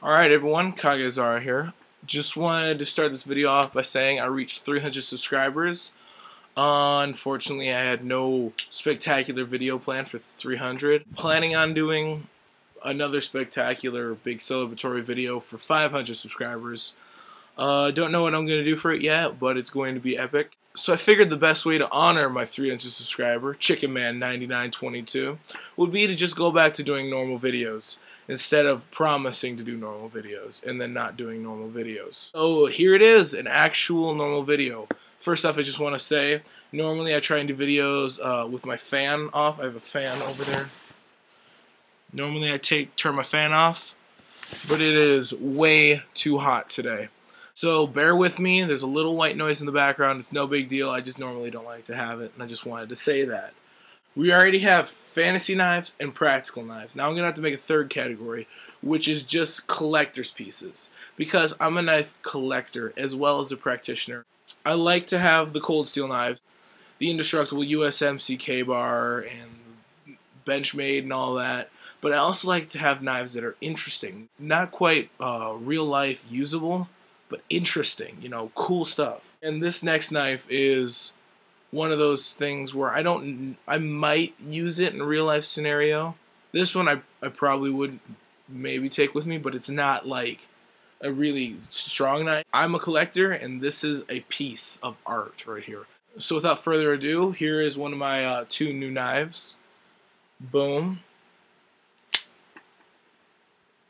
Alright everyone, Kagezara here. Just wanted to start this video off by saying I reached 300 subscribers. Unfortunately, I had no spectacular video planned for 300. Planning on doing another spectacular big celebratory video for 500 subscribers. Don't know what I'm going to do for it yet, but it's going to be epic. So I figured the best way to honor my 300 subscriber, Chicken Man 9922, would be to just go back to doing normal videos instead of promising to do normal videos and then not doing normal videos. So here it is, an actual normal video. First off, I just want to say, normally I try and do videos with my fan off. I have a fan over there. Normally I turn my fan off, but it is way too hot today. So bear with me, there's a little white noise in the background, it's no big deal, I just normally don't like to have it, and I just wanted to say that. We already have fantasy knives and practical knives. Now I'm going to have to make a third category, which is just collector's pieces, because I'm a knife collector as well as a practitioner. I like to have the cold steel knives, the indestructible USMC K-bar, and Benchmade and all that, but I also like to have knives that are interesting, not quite real life usable, but interesting, you know, cool stuff. And this next knife is one of those things where I might use it in a real life scenario. This one I probably would maybe take with me, but it's not like a really strong knife. I'm a collector, and this is a piece of art right here. So without further ado, here is one of my two new knives. Boom.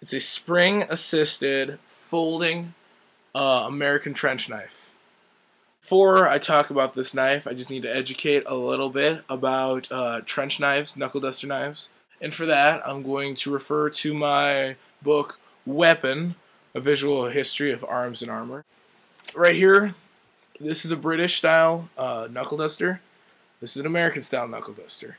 It's a spring-assisted folding American trench knife. Before I talk about this knife, I just need to educate a little bit about trench knives, knuckle duster knives. And for that, I'm going to refer to my book, Weapon, A Visual History of Arms and Armor. Right here, this is a British style knuckle duster. This is an American style knuckle duster.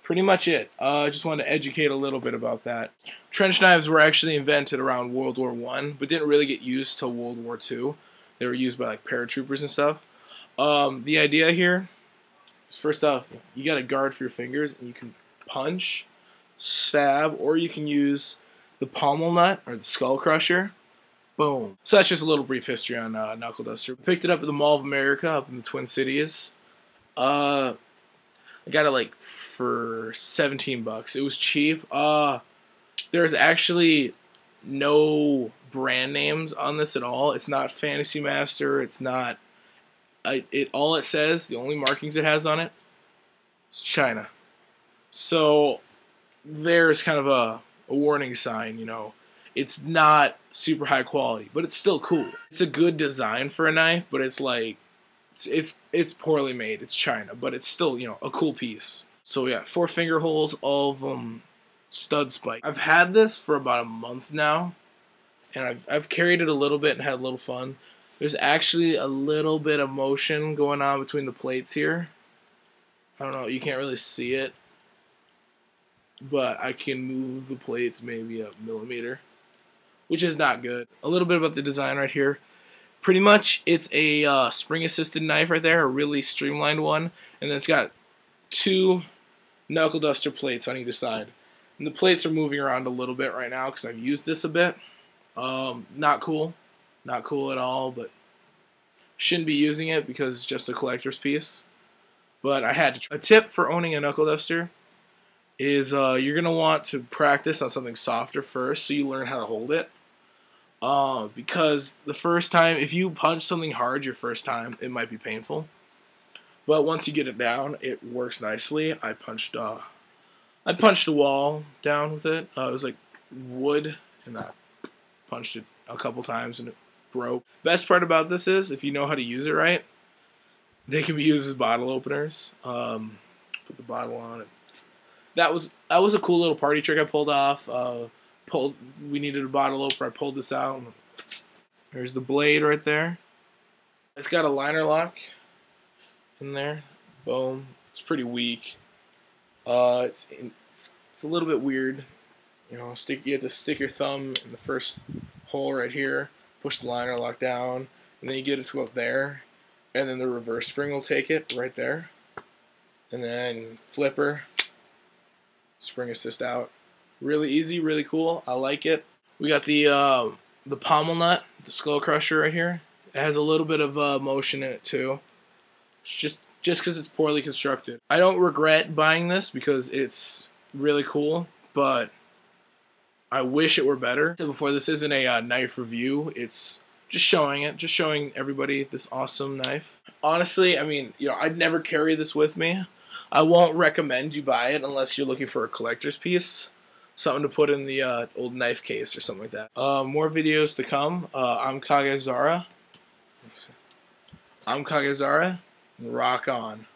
Pretty much it. I just wanted to educate a little bit about that. Trench knives were actually invented around World War I, but didn't really get used till World War II. They were used by like paratroopers and stuff. The idea here is, first off, you got a guard for your fingers, and you can punch, stab, or you can use the pommel nut or the skull crusher. Boom. So that's just a little brief history on knuckle duster. Picked it up at the Mall of America up in the Twin Cities. I got it like for 17 bucks. It was cheap. There's actually no brand names on this at all. It's not Fantasy Master. It's not. All it says, the only markings it has on it, is China. So there's kind of a warning sign, you know. It's not super high quality, but it's still cool. It's a good design for a knife, but it's like, it's poorly made. It's China, but it's still, you know, a cool piece. So yeah, 4 finger holes, all of them stud spike. I've had this for about a month now, and I've carried it a little bit and had a little fun. There's actually a little bit of motion going on between the plates here. I don't know, you can't really see it, but I can move the plates maybe a millimeter, which is not good. A little bit about the design right here. Pretty much, it's a spring-assisted knife right there, a really streamlined one, and then it's got 2 knuckle duster plates on either side. And the plates are moving around a little bit right now because I've used this a bit. Not cool. Not cool at all, but shouldn't be using it because it's just a collector's piece. But I had to try. A tip for owning a knuckle duster is you're going to want to practice on something softer first so you learn how to hold it. Because the first time, if you punch something hard your first time, it might be painful. But once you get it down, it works nicely. I punched a wall down with it. It was like wood, and I punched it a couple times and it broke. Best part about this is, if you know how to use it right, they can be used as bottle openers. Put the bottle on it. That was a cool little party trick I pulled off. We needed a bottle opener. I pulled this out. There's the blade right there. It's got a liner lock in there. Boom. It's pretty weak. It's a little bit weird. You know, you have to stick your thumb in the first hole right here, push the liner lock down, and then you get it to up there, and then the reverse spring will take it right there, and then flipper, spring assist out. Really easy, really cool. I like it. We got the pommel nut, the skull crusher right here. It has a little bit of motion in it too. It's just because it's poorly constructed. I don't regret buying this because it's really cool, but I wish it were better. So before, this isn't a knife review. It's just showing everybody this awesome knife. Honestly, I mean, you know, I'd never carry this with me. I won't recommend you buy it unless you're looking for a collector's piece. Something to put in the old knife case or something like that. More videos to come. I'm kagezara. Rock on.